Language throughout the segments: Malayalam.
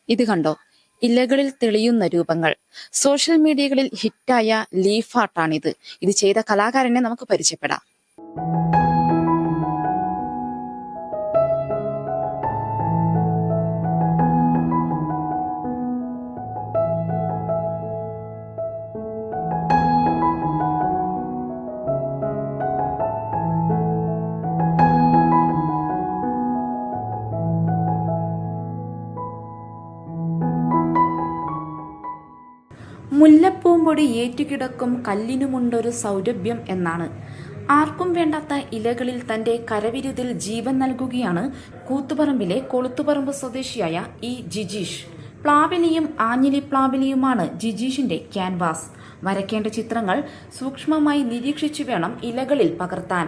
ഇത് കണ്ടോ, ഇലകളിൽ തെളിയുന്ന രൂപങ്ങൾ. സോഷ്യൽ മീഡിയകളിൽ ഹിറ്റായ ലീഫ് ആർട്ടാണിത്. ഇത് ചെയ്ത കലാകാരനെ നമുക്ക് പരിചയപ്പെടാം. മുല്ലപ്പൂമ്പൊടി ഏറ്റുകിടക്കും കല്ലിനുമുണ്ടൊരു സൗരഭ്യം എന്നാണ്. ആർക്കും വേണ്ടാത്ത ഇലകളിൽ തന്റെ കരവിരുതിൽ ജീവൻ നൽകുകയാണ് കൂത്തുപറമ്പിലെ കൊളുത്തുപറമ്പ് സ്വദേശിയായ ജിജീഷ്. പ്ലാവിലിയും ആഞ്ഞിലി പ്ലാവിലിയുമാണ് ജിജീഷിന്റെ ക്യാൻവാസ്. വരയ്ക്കേണ്ട ചിത്രങ്ങൾ സൂക്ഷ്മമായി നിരീക്ഷിച്ചു വേണം ഇലകളിൽ പകർത്താൻ.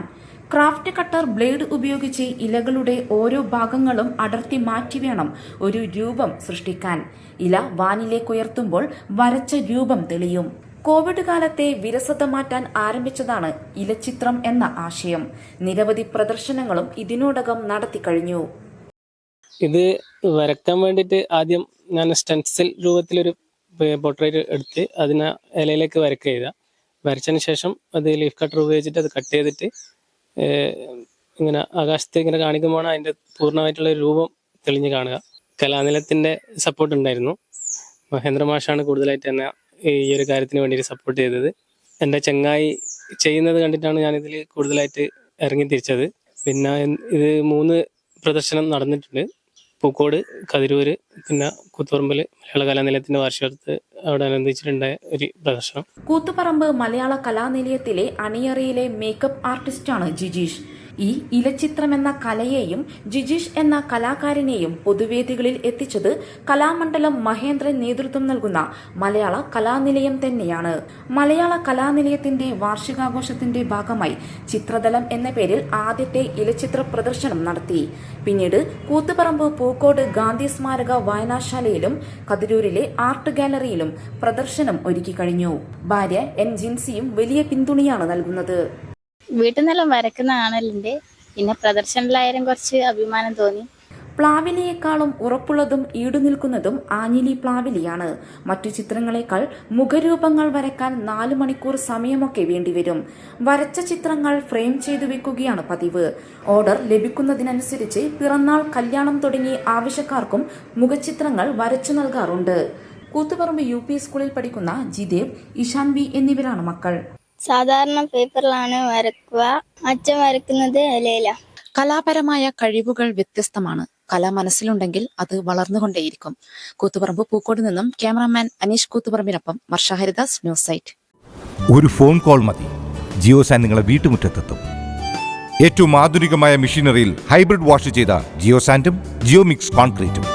ക്രാഫ്റ്റ് കട്ടർ ബ്ലേഡ് ഉപയോഗിച്ച് ഇലകളുടെ ഓരോ ഭാഗങ്ങളും അടർത്തി മാറ്റി വേണം ഒരു രൂപം സൃഷ്ടിക്കാൻ. ഇല വാനിലേക്കുയർത്തുമ്പോൾ വരച്ച രൂപം തെളിയും. കോവിഡ് കാലത്തെ വിരസത മാറ്റാൻ ആരംഭിച്ചതാണ് ഇലച്ചിത്രം എന്ന ആശയം. നിരവധി പ്രദർശനങ്ങളും ഇതിനോടകം നടത്തിക്കഴിഞ്ഞു. ഇത് വരയ്ക്കാൻ വേണ്ടിയിട്ട് ആദ്യം ഞാൻ സ്റ്റെൻസിൽ രൂപത്തിലൊരു പോർട്രേറ്റ് എടുത്ത് അതിനെ ഇലയിലേക്ക് വരയ്ക്കുക. വരച്ചതിന് ശേഷം അത് ലീഫ് കട്ടർ ഉപയോഗിച്ചിട്ട് അത് കട്ട് ചെയ്തിട്ട് ഇങ്ങനെ ആകാശത്ത് ഇങ്ങനെ കാണിക്കുമ്പോൾ അതിൻ്റെ പൂർണ്ണമായിട്ടുള്ള രൂപം തെളിഞ്ഞ് കാണുക. കലാനിലത്തിൻ്റെ സപ്പോർട്ട് ഉണ്ടായിരുന്നു. മഹേന്ദ്ര മാഷാണ് കൂടുതലായിട്ട് എന്നെ ഈ ഒരു കാര്യത്തിന് വേണ്ടിയിട്ട് സപ്പോർട്ട് ചെയ്തത്. എൻ്റെ ചങ്ങായി ചെയ്യുന്നത് കണ്ടിട്ടാണ് ഞാനിതിൽ കൂടുതലായിട്ട് ഇറങ്ങി തിരിച്ചത്. പിന്നെ ഇത് 3 പ്രദർശനം നടന്നിട്ടുണ്ട്. പൂക്കോട്, കതിരൂര്, പിന്നെ കൂത്തുപറമ്പിൽ മലയാള കലാനിലയത്തിന്റെ വാർഷികത്ത് അവിടെ അനുബന്ധിച്ചിട്ടുണ്ടായ ഒരു പ്രദർശനം. കൂത്തുപറമ്പ് മലയാള കലാനിലയത്തിലെ അണിയറയിലെ മേക്കപ്പ് ആർട്ടിസ്റ്റാണ് ജിജീഷ്. ഈ ഇലച്ചിത്രം എന്ന കലയെയും ജിജീഷ് എന്ന കലാകാരനെയും പൊതുവേദികളിൽ എത്തിച്ചത് കലാമണ്ഡലം മഹേന്ദ്രൻ നേതൃത്വം നൽകുന്ന മലയാള കലാനിലയം തന്നെയാണ്. മലയാള കലാനിലയത്തിന്റെ വാർഷികാഘോഷത്തിന്റെ ഭാഗമായി ചിത്രതലം എന്ന പേരിൽ ആദ്യത്തെ ഇലച്ചിത്ര പ്രദർശനം നടത്തി. പിന്നീട് കൂത്തുപറമ്പ് പൂക്കോട് ഗാന്ധി സ്മാരക വായനാശാലയിലും കതിരൂരിലെ ആർട്ട് ഗാലറിയിലും പ്രദർശനം ഒരുക്കി കഴിഞ്ഞു. ഭാര്യ ജിൻസിയും വലിയ പിന്തുണയാണ് നൽകുന്നത്. വീട്ടിൽ നിന്നെല്ലാം വരക്കുന്ന ആണല്ലിന്റെ, പിന്നെ പ്രദർശനത്തിലായാലും കുറച്ച് അഭിമാനം തോന്നി. പ്ലാവിലിയേക്കാളും ഉറപ്പുള്ളതും ഈടുനിൽക്കുന്നതും ആഞ്ഞിലി പ്ലാവിലിയാണ്. മറ്റു ചിത്രങ്ങളെക്കാൾ മുഖരൂപങ്ങൾ വരയ്ക്കാൻ 4 മണിക്കൂർ സമയമൊക്കെ വേണ്ടിവരും. വരച്ച ചിത്രങ്ങൾ ഫ്രെയിം ചെയ്തു വെക്കുകയാണ് പതിവ്. ഓർഡർ ലഭിക്കുന്നതിനനുസരിച്ച് പിറന്നാൾ, കല്യാണം തുടങ്ങി ആവശ്യക്കാർക്കും മുഖചിത്രങ്ങൾ വരച്ചു നൽകാറുണ്ട്. കൂത്തുപറമ്പ് UP സ്കൂളിൽ പഠിക്കുന്ന ജിദേവ്, ഇഷാൻ വി എന്നിവരാണ് മക്കൾ. സാധാരണ പേപ്പറിലാണ് വരക്കുക, അച്ഛൻ വരക്കുന്നത് ഇലയില. കലാപരമായ കഴിവുകൾ വ്യത്യസ്തമാണ്. കല മനസ്സിലുണ്ടെങ്കിൽ അത് വളർന്നുകൊണ്ടേയിരിക്കും. കൂത്തുപറമ്പ് പൂക്കോട് നിന്നും ക്യാമറാമാൻ അനീഷ് കൂത്തുപറമ്പിനൊപ്പം വർഷ ഹരിദാസ്, ന്യൂസ് സൈറ്റ്. ഒരു ഫോൺ കോൾ മതി, ജിയോസാൻ നിങ്ങളെ വീട്ടുമുറ്റത്തെത്തും. ഏറ്റവും ആധുനികമായ മെഷീനറിയിൽ ഹൈബ്രിഡ് വാഷ് ചെയ്ത ജിയോസാൻഡും ജിയോ മിക്സ് കോൺക്രീറ്റും.